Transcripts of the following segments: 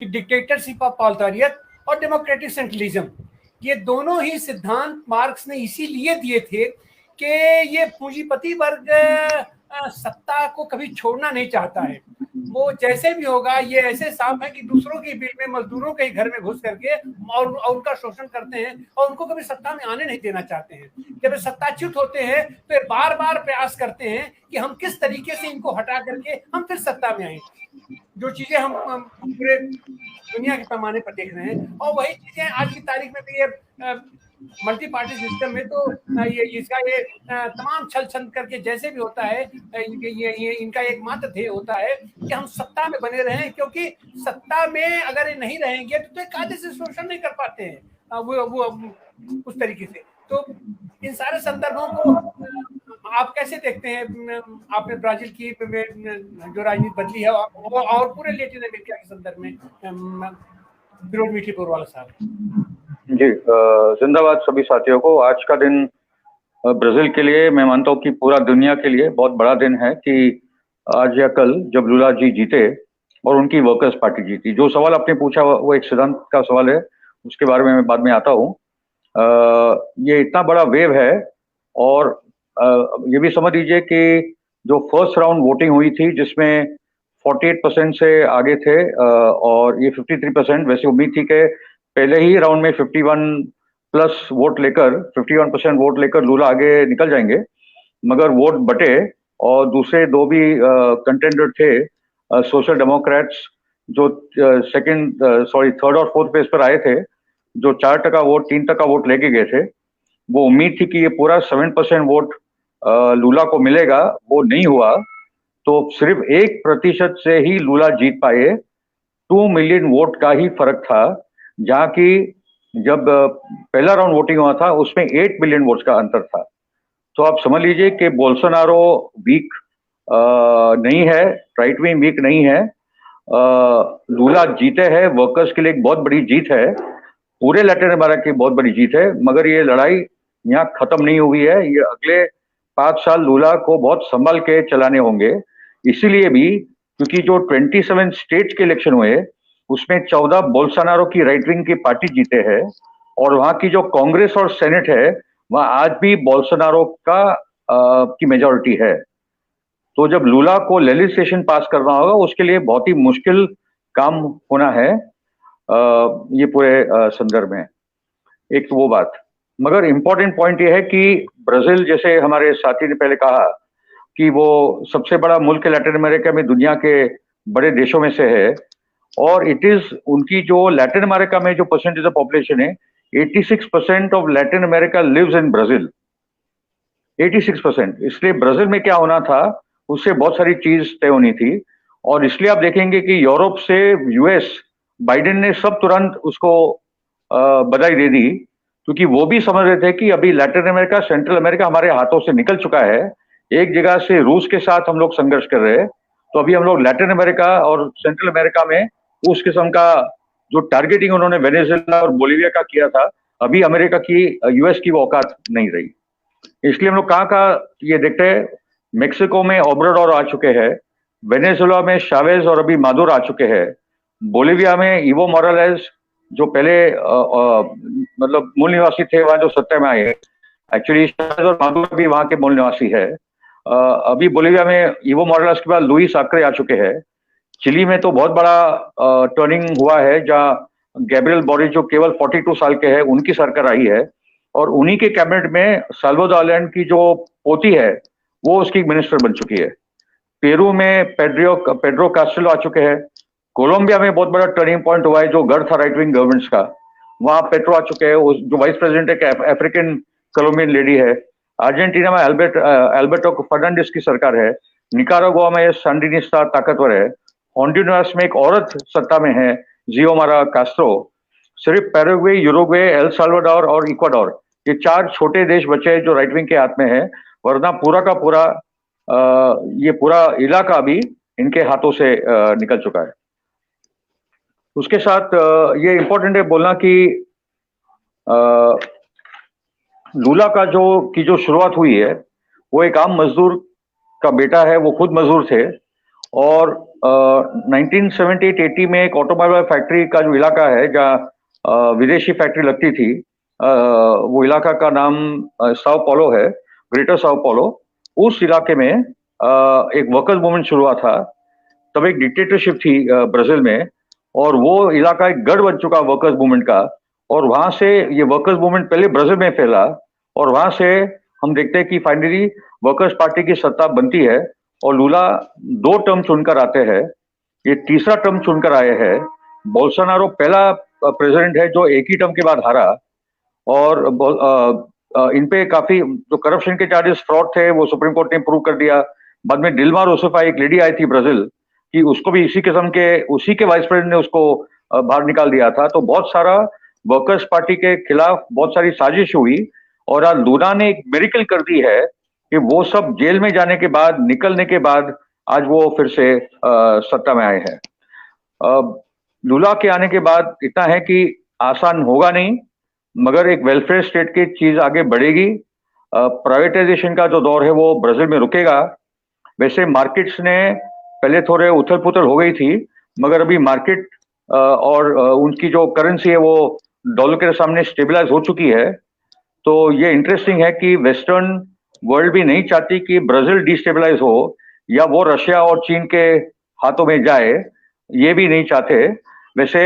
Dictatorship of ऑथोरियत और democratic centralism, ये दोनों ही सिद्धांत मार्क्स ने इसीलिए दिए थे कि ये पूंजीपति वर्ग सत्ता को कभी छोड़ना नहीं चाहता है। वो जैसे भी होगा, ये ऐसे साफ है कि दूसरों की बिल में मजदूरों के घर में घुस करके और उनका शोषण करते हैं और उनको कभी सत्ता में आने नहीं देना चाहते हैं। जब सत्ताच्युत होते हैं तो बार बार प्रयास करते हैं कि हम किस तरीके से इनको हटा करके हम फिर सत्ता में आए। जो चीजें हम पूरे दुनिया के पैमाने पर देख रहे हैं, और वही चीजें आज की तारीख में भी ये मल्टी पार्टी सिस्टम में तो ये इसका ये तमाम छल छंद करके जैसे भी होता है, ये इनका एक मात्र ध्येय होता है कि हम सत्ता में बने रहें, क्योंकि सत्ता में अगर नहीं रहेंगे तो कायदे से शोषण नहीं कर पाते हैं वो उस तरीके से। तो इन सारे संदर्भों को आप कैसे देखते हैं? आपने ब्राजील की जो राजनीति बदली है और पूरे लैटिन अमेरिका के संदर्भ में, विरोध मीठीपुर वाला साहब। जी, जिंदाबाद सभी साथियों को। आज का दिन ब्राजील के लिए, मैं मानता हूँ कि पूरा दुनिया के लिए बहुत बड़ा दिन है कि आज या कल जब लूला जी जीते और उनकी वर्कर्स पार्टी जीती। जो सवाल आपने पूछा वो एक सिद्धांत का सवाल है, उसके बारे में मैं बाद में आता हूँ। ये इतना बड़ा वेव है, और ये भी समझ लीजिए कि जो फर्स्ट राउंड वोटिंग हुई थी जिसमें 48% से आगे थे, और ये 53%, वैसे उम्मीद थी कि पहले ही राउंड में 51% वोट लेकर लूला आगे निकल जाएंगे, मगर वोट बटे और दूसरे दो भी कंटेंडर थे, सोशल डेमोक्रेट्स जो थर्ड और फोर्थ पेज पर आए थे, जो 4% वोट 3% वोट लेके गए थे। वो उम्मीद थी कि ये पूरा 7% वोट लूला को मिलेगा, वो नहीं हुआ। तो सिर्फ 1% से ही लूला जीत पाए। 2 मिलियन वोट का ही फर्क था, जहां की जब पहला राउंड वोटिंग हुआ था उसमें 8 मिलियन वोट्स का अंतर था। तो आप समझ लीजिए कि बोल्सोनारो वीक नहीं है, राइट विंग वीक नहीं है, लूला जीते हैं। वर्कर्स के लिए एक बहुत बड़ी जीत है, पूरे लैटिन अमेरिका की बहुत बड़ी जीत है। मगर ये लड़ाई यहाँ खत्म नहीं हुई है, ये अगले 5 साल लूला को बहुत संभल के चलाने होंगे। इसीलिए भी क्योंकि जो 27 स्टेट्स के इलेक्शन हुए उसमें 14 बोल्सोनारो की राइट विंग की पार्टी जीते हैं, और वहां की जो कांग्रेस और सेनेट है वहां आज भी बोल्सोनारो की मेजोरिटी है। तो जब लूला को लेजिस्लेशन पास करना होगा उसके लिए बहुत ही मुश्किल काम होना है ये पूरे संदर्भ में। एक तो वो बात, मगर इंपॉर्टेंट पॉइंट ये है कि ब्राजील, जैसे हमारे साथी ने पहले कहा कि वो सबसे बड़ा मुल्क लैटिन अमेरिका में दुनिया के बड़े देशों में से है, और इट इज उनकी जो लैटिन अमेरिका में जो परसेंटेज ऑफ पॉपुलेशन है, 86% of Latin America lives in Brazil. 86%। इसलिए ब्राजील में क्या होना था उससे बहुत सारी चीज तय होनी थी, और इसलिए आप देखेंगे कि यूरोप से यूएस, बाइडेन ने सब तुरंत उसको बधाई दे दी, क्योंकि वो भी समझ रहे थे कि अभी लैटिन अमेरिका, सेंट्रल अमेरिका हमारे हाथों से निकल चुका है। एक जगह से रूस के साथ हम लोग संघर्ष कर रहे हैं, तो अभी हम लोग लैटिन अमेरिका और सेंट्रल अमेरिका में उस किस्म का जो टारगेटिंग उन्होंने वेनेजुएला और बोलिविया का किया था, अभी अमेरिका की, यूएस की वो औकात नहीं रही। इसलिए हम लोग कहाँ ये देखते हैं, मेक्सिको में ओब्राडोर आ चुके हैं, वेनेजुएला में शावेज और अभी मादुरो आ चुके हैं, बोलिविया में इवो मोरालेस जो पहले मतलब मूल निवासी थे वहां, जो सत्ता में आए। एक्चुअली शावेज और मादुरो भी वहां के मूल निवासी है। अभी बोलिविया में इवो मोरालेस के बाद लुइस आक्रे आ चुके हैं। चिली में तो बहुत बड़ा टर्निंग हुआ है, जहां गैब्रियल बोरिक जो केवल 42 साल के हैं, उनकी सरकार आई है, और उन्हीं के कैबिनेट में साल्वाडोर अलेंडे की जो पोती है वो उसकी मिनिस्टर बन चुकी है। पेरू में पेड्रो कास्टेलो आ चुके हैं। कोलंबिया में बहुत बड़ा टर्निंग पॉइंट हुआ है, जो गढ़ था राइट विंग गवर्नमेंट्स का, वहां पेट्रो आ चुके हैं, जो वाइस प्रेसिडेंट एक अफ्रीकन कोलंबियन लेडी है। अर्जेंटीना में अल्बर्टो फर्नांडिस की सरकार है। निकारागुआ में सैंडिनिस्टा ताकतवर है। होंडुरास में एक औरत सत्ता में है, जियोमारा कास्ट्रो। सिर्फ पैराग्वे, यूरुग्वे, एल साल्वाडोर और इक्वाडोर, ये 4 छोटे देश बचे हैं जो राइट विंग के हाथ में है, वरना पूरा का पूरा ये पूरा इलाका अभी इनके हाथों से निकल चुका है। उसके साथ ये इंपॉर्टेंट है बोलना कि लूला का जो शुरुआत हुई है वो एक आम मजदूर का बेटा है, वो खुद मजदूर थे, और 1978-80 में एक ऑटोमोबाइल फैक्ट्री का जो इलाका है जहाँ विदेशी फैक्ट्री लगती थी, वो इलाका का नाम साओ पोलो है, ग्रेटर साओ पोलो। उस इलाके में एक वर्कर्स मूवमेंट शुरू हुआ था। तब एक डिक्टेटरशिप थी ब्राजील में, और वो इलाका एक गढ़ बन चुका वर्कर्स मूवमेंट का। और वहां से ये वर्कर्स मूवमेंट पहले ब्राजील में फैला, और वहां से हम देखते हैं कि फाइनली वर्कर्स पार्टी की सत्ता बनती है और लूला 2 टर्म चुनकर आते हैं। ये तीसरा टर्म चुनकर आए हैं। बोल्सोनारो पहला प्रेसिडेंट है जो एक ही टर्म के बाद हारा। और इन पे काफी जो करप्शन के चार्जेस, फ्रॉड थे, वो सुप्रीम कोर्ट ने प्रूव कर दिया। बाद में डिल्मा रोसेफ एक लेडी आई थी ब्राजील कि उसको भी इसी किस्म के, उसी के वाइस प्रेसिडेंट ने उसको बाहर निकाल दिया था। तो बहुत सारा वर्कर्स पार्टी के खिलाफ बहुत सारी साजिश हुई, और आज लूला ने एक मेरिकल कर दी है कि वो सब जेल में जाने के बाद, निकलने के बाद आज वो फिर से सत्ता में आए हैं। लूला के आने के बाद इतना है कि आसान होगा नहीं, मगर एक वेलफेयर स्टेट की चीज आगे बढ़ेगी। प्राइवेटाइजेशन का जो दौर है वो ब्राजील में रुकेगा। वैसे मार्केट्स ने पहले थोड़े उथल पुथल हो गई थी, मगर अभी मार्केट और उनकी जो करेंसी है वो डॉलर के सामने स्टेबलाइज हो चुकी है। तो ये इंटरेस्टिंग है कि वेस्टर्न वर्ल्ड भी नहीं चाहती कि ब्राजील डिस्टेबलाइज हो या वो रशिया और चीन के हाथों में जाए, ये भी नहीं चाहते। वैसे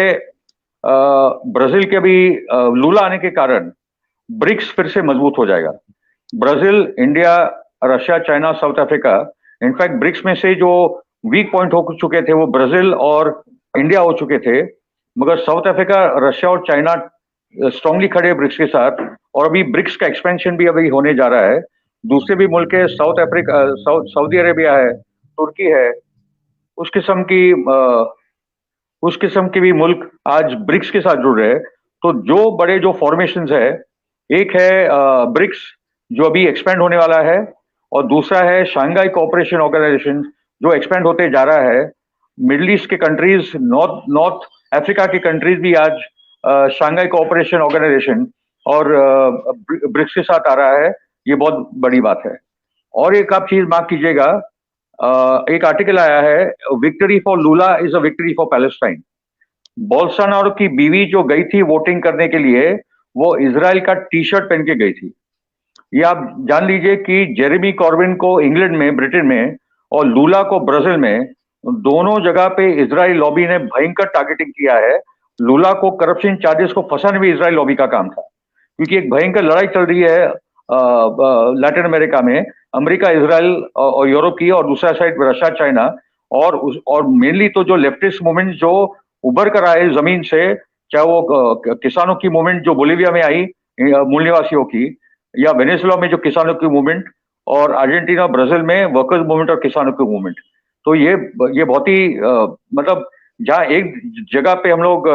ब्राजील के भी लूला आने के कारण ब्रिक्स फिर से मजबूत हो जाएगा। Brazil, India, Russia, China, South Africa, in fact BRICS में से जो वीक पॉइंट हो चुके थे वो ब्राजील और इंडिया हो चुके थे, मगर साउथ अफ्रीका, रशिया और चाइना स्ट्रांगली खड़े ब्रिक्स के साथ। और अभी ब्रिक्स का एक्सपेंशन भी अभी होने जा रहा है। दूसरे भी मुल्क है, साउथ अफ्रीका, सऊदी अरेबिया है, तुर्की है, उस किस्म की उस किस्म के भी मुल्क आज ब्रिक्स के साथ जुड़ रहे हैं। तो जो बड़े जो फॉर्मेशंस है, एक है ब्रिक्स जो अभी एक्सपेंड होने वाला है, और दूसरा है शंघाई कोऑपरेशन ऑर्गेनाइजेशन जो एक्सपेंड होते जा रहा है। मिडिल ईस्ट के कंट्रीज, नॉर्थ अफ्रीका की कंट्रीज भी आज शंघाई कोऑपरेशन ऑर्गेनाइजेशन और ब्रिक्स के साथ आ रहा है। ये बहुत बड़ी बात है। और एक आप चीज मार्क कीजिएगा, एक आर्टिकल आया है, victory for Lula is a victory for Palestine. Bolsonaro की बीवी जो गई थी वोटिंग करने के लिए, वो इजराइल का टी शर्ट पहन के गई थी। ये आप जान लीजिए कि जेरेमी कॉर्बिन को इंग्लैंड में, ब्रिटेन में, और लूला को ब्राजील में, दोनों जगह पे इजराइल लॉबी ने भयंकर टारगेटिंग किया है। लूला को करप्शन चार्जेस को फंसाने भी इजराइल लॉबी का काम था, क्योंकि एक भयंकर लड़ाई चल रही है लैटिन अमेरिका में, अमेरिका, इजराइल और यूरोप की, और दूसरा साइड रशिया, चाइना। और मेनली तो जो लेफ्टिस्ट मूवमेंट जो उभर कर आए जमीन से, चाहे वो किसानों की मूवमेंट जो बोलीविया में आई, मूल निवासियों की, या वेनेजुएला में जो किसानों की मूवमेंट, और अर्जेंटीना, ब्राजील में वर्कर्स मूवमेंट और किसानों की मूवमेंट। तो ये बहुत ही मतलब जहाँ एक जगह पे हम लोग,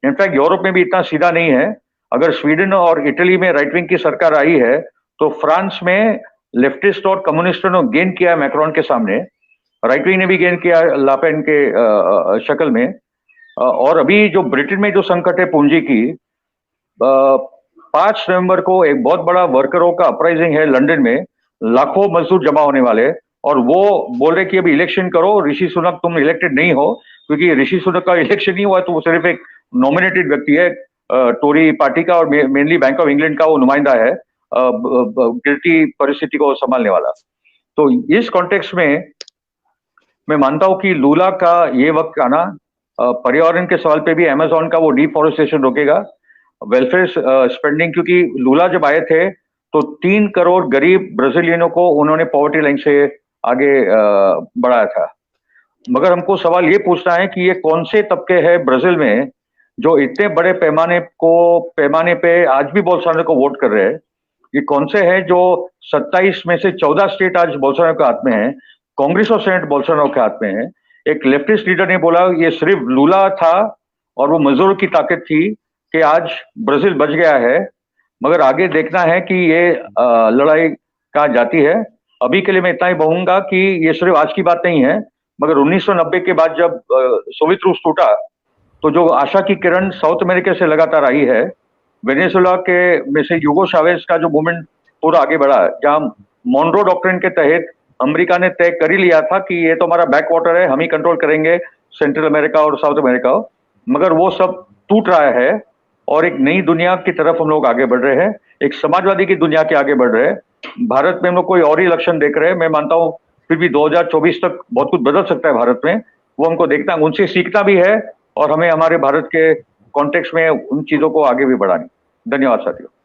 इनफैक्ट यूरोप में भी इतना सीधा नहीं है। अगर स्वीडन और इटली में राइट विंग की सरकार आई है, तो फ्रांस में लेफ्टिस्ट और कम्युनिस्टों ने गेन किया है मैक्रोन के सामने, राइट विंग ने भी गेन किया लापेन के शक्ल में। और अभी जो ब्रिटेन में जो संकट है पूंजी की, 5 नवंबर को एक बहुत बड़ा वर्करों का अपराइजिंग है लंदन में, लाखों मजदूर जमा होने वाले, और वो बोल रहे कि अभी इलेक्शन करो, ऋषि सुनक तुम इलेक्टेड नहीं हो, क्योंकि ऋषि सुनक का इलेक्शन नहीं हुआ तो वो सिर्फ एक नॉमिनेटेड व्यक्ति है टोरी पार्टी का, और मेनली बैंक ऑफ इंग्लैंड का वो नुमाइंदा है गिरती परिस्थिति को संभालने वाला। तो इस कॉन्टेक्स्ट में मैं मानता हूं कि लूला का ये वक्त आना, पर्यावरण के सवाल पे भी अमेज़न का वो डिफॉरेस्टेशन रोकेगा, वेलफेयर स्पेंडिंग, क्योंकि लूला जब आए थे तो 3 करोड़ गरीब ब्राजीलियनों को उन्होंने पॉवर्टी लाइन से आगे बढ़ाया था। मगर हमको सवाल ये पूछना है कि ये कौन से तबके हैं ब्राजील में जो इतने बड़े पैमाने पे आज भी बोल्सोनारो को वोट कर रहे हैं। ये कौन से हैं जो 27 में से 14 स्टेट आज बोल्सोनारो के हाथ में है, कांग्रेस और सेनेट बोल्सोनारो के हाथ में है। एक लेफ्टिस्ट लीडर ने बोला ये सिर्फ लूला था और वो मजदूरों की ताकत थी कि आज ब्राजील बच गया है। मगर आगे देखना है कि ये लड़ाई कहाँ जाती है। अभी के लिए मैं इतना ही कहूंगा कि ये सिर्फ आज की बात नहीं है, मगर 1990 के बाद जब सोवियत रूस टूटा, तो जो आशा की किरण साउथ अमेरिका से लगातार आई है, वेनेजुएला के में से यूगो चावेज का जो मूवमेंट पूरा आगे बढ़ा, जहां मॉन्रो डॉक्ट्रिन के तहत अमेरिका ने तय कर ही लिया था कि ये तो हमारा बैक वाटर है, हम ही कंट्रोल करेंगे सेंट्रल अमेरिका और साउथ अमेरिका, मगर वो सब टूट रहा है और एक नई दुनिया की तरफ हम लोग आगे बढ़ रहे हैं, एक समाजवादी की दुनिया के आगे बढ़ रहे हैं। भारत में हम लोग कोई और ही लक्षण देख रहे हैं। मैं मानता हूं फिर भी 2024 तक बहुत कुछ बदल सकता है भारत में, वो हमको देखना, उनसे सीखना भी है और हमें हमारे भारत के कॉन्टेक्स्ट में उन चीजों को आगे भी बढ़ानी। धन्यवाद साथियों।